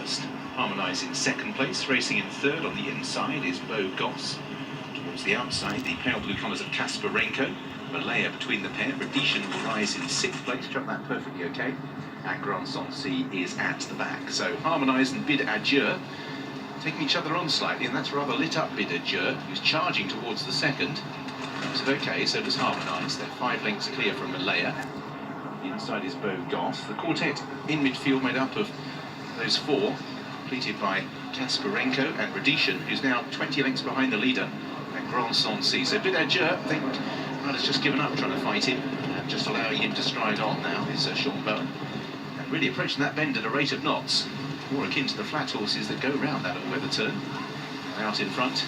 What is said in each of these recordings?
first. Harmonise in second place. Racing in third on the inside is Bo Goss. Towards the outside, the pale blue colours of Kasparenko. Malaya between the pair. Redicean will rise in sixth place. Jump that perfectly okay. And Grand Sancy is at the back. So Harmonise and Bid Adieu taking each other on slightly, and that's rather lit up Bid Adieu, who's charging towards the second. That's it okay, so does Harmonise. They're 5 lengths clear from Malaya. The inside is Bo Goss. The quartet in midfield made up of those 4, completed by Kasparenko and Redicean, who's now 20 lengths behind the leader, and Grand Sancy. So Bid Adieu, I think, has just given up trying to fight him, and just allowing him to stride on now is Sean Bowen. And really approaching that bend at a rate of knots, more akin to the flat horses that go round that at weather turn. And out in front,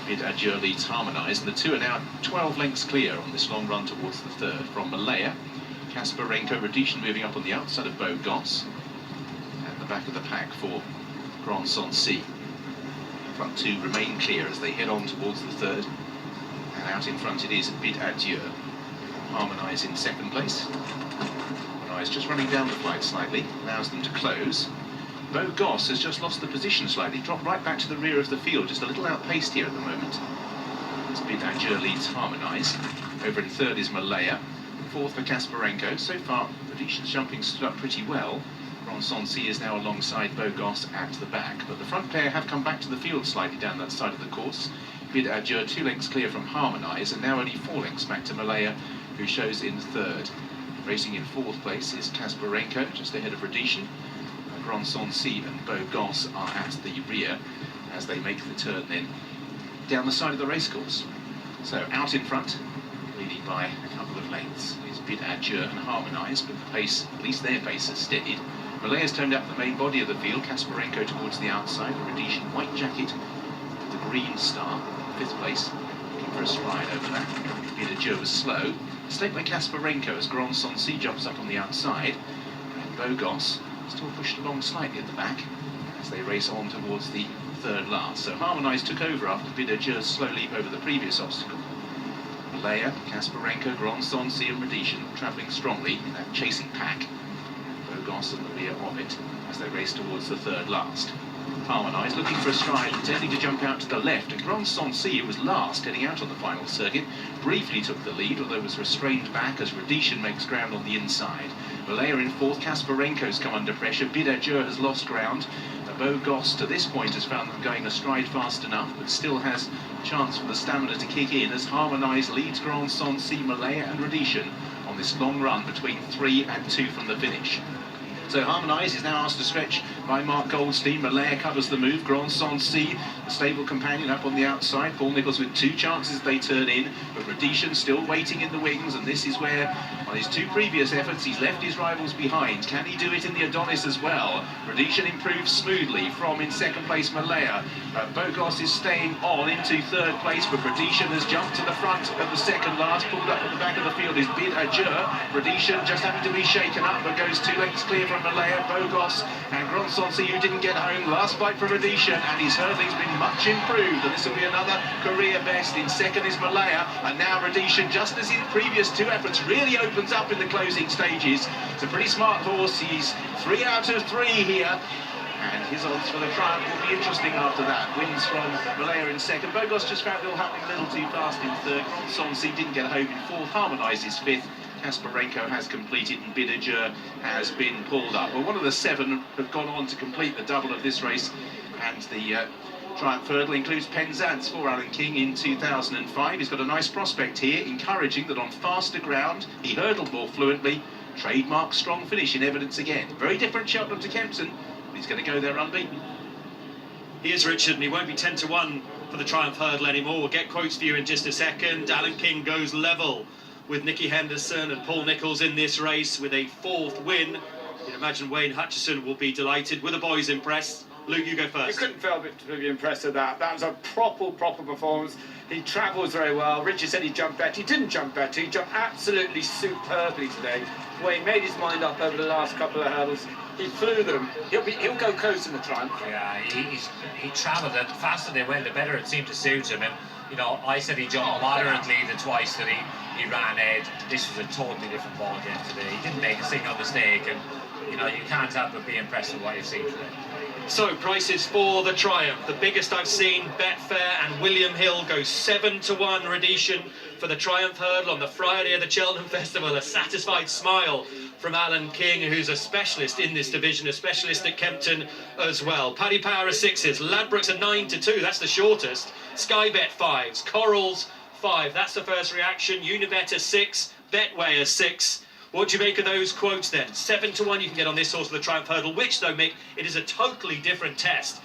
Bid Adieu leads Harmonise, and the 2 are now 12 lengths clear on this long run towards the third. From Malaya, Kasparenko, Redicean moving up on the outside of Bo Goss, and the back of the pack for Grand Sancy. Front 2 remain clear as they head on towards the third. And out in front it is Bid Adieu. Harmonise in second place. Harmonise just running down the flight slightly, allows them to close. Bo Goss has just lost the position slightly, dropped right back to the rear of the field, just a little outpaced here at the moment. As Bid Adieu leads Harmonise. Over in third is Malaya. Fourth for Kasparenko. So far, Redicean's jumping stood up pretty well. Grand Sancy is now alongside Bo Goss at the back, but the front pair have come back to the field slightly down that side of the course. Bid Adieu 2 lengths clear from Harmonise, and now only 4 lengths back to Malaya, who shows in third. Racing in fourth place is Kasparenko, just ahead of Redicean. Grand Sancy and Bo Goss are at the rear as they make the turn then down the side of the racecourse. So out in front, leading by a couple of lengths, is Bid Adieu and Harmonise, but the pace, at least their pace, has steadied. Malaya's toned up the main body of the field. Kasparenko towards the outside, a Redicean white jacket with the green star, 5th place, looking for a stride over that. Bid Adieu was slow. Stayed by Kasparenko as Grand Sancy jumps up on the outside, and Bo Goss still pushed along slightly at the back as they race on towards the third last. So Harmonise took over after Bid Adieu's slow leap over the previous obstacle. Malaya, Kasparenko, Grand Sancy and Redicean travelling strongly in that chasing pack. Bo Goss at the rear of it as they race towards the third last. Harmonise looking for a stride, intending to jump out to the left, and Grand Sancy, who was last heading out on the final circuit, briefly took the lead, although was restrained back as Redicean makes ground on the inside. Malaya in fourth. Kasparenko's come under pressure. Bid Adieu has lost ground. Bo Goss to this point has found them going a stride fast enough, but still has a chance for the stamina to kick in as Harmonise leads Grand Sancy, Malaya and Redicean on this long run between 3 and 2 from the finish. So Harmonise is now asked to stretch by Mark Goldstein. Malaya covers the move. Grand Sancy, the stable companion, up on the outside. Paul Nicholls with 2 chances they turn in, but Redicean still waiting in the wings, and this is where, on his 2 previous efforts, he's left his rivals behind. Can he do it in the Adonis as well? Redicean improves smoothly from in second place Malaya. Bo Goss is staying on into third place, but Redicean has jumped to the front of the second last. Pulled up at the back of the field is Bid Adieu. Redicean just having to be shaken up, but goes 2 lengths clear from Malaya, Bo Goss and Grand Sancy, who didn't get home. Last bite for Redicean, and his hurdling's been much improved, and this will be another career best. In second is Malaya, and now Redicean, just as in previous 2 efforts, really opens up in the closing stages. It's a pretty smart horse. He's 3 out of 3 here, and his odds for the triumph will be interesting after that. Wins from Malaya in second. Bo Goss just found it all happening a little too fast in third. Sancy didn't get home in fourth. Harmonise is 5th. Kasparenko has completed, and Bid Adieu has been pulled up. Well, one of the 7 have gone on to complete the double of this race, and the Triumph hurdle includes Penzance for Alan King in 2005. He's got a nice prospect here, encouraging that on faster ground he hurdled more fluently. Trademark strong finish in evidence again. Very different Cheltenham to Kempton, but he's going to go there unbeaten. He is Richard, and he won't be 10 to 1 for the Triumph hurdle anymore. We'll get quotes for you in just a second. Alan King goes level with Nicky Henderson and Paul Nicholls in this race with a 4th win. You can imagine Wayne Hutchison will be delighted. Were the boys impressed? Luke, you go first. You couldn't fail to be impressed with that. That was a proper performance. He travels very well. Richard said he jumped better. He didn't jump better. He jumped absolutely superbly today. Wayne made his mind up over the last couple of hurdles. He flew them. He'll go close in the Triumph. Yeah, he travelled it. The faster they went, the better it seemed to suit him. And you know, I said he jumped moderately the twice that he ran. This was a totally different ball game today. He didn't make a single mistake, and you know, you can't help but be impressed with what you've seen today. So, prices for the Triumph. The biggest I've seen, Betfair and William Hill go 7-1 Redicean for the Triumph Hurdle on the Friday of the Cheltenham Festival. A satisfied smile from Alan King, who's a specialist in this division, a specialist at Kempton as well. Paddy Power are 6s, Ladbrokes are 9-2, that's the shortest. Skybet 5s, Corals 5, that's the first reaction. Unibet are 6, Betway are 6. What do you make of those quotes then? 7-1 you can get on this horse for the Triumph Hurdle, which though, Mick, it is a totally different test.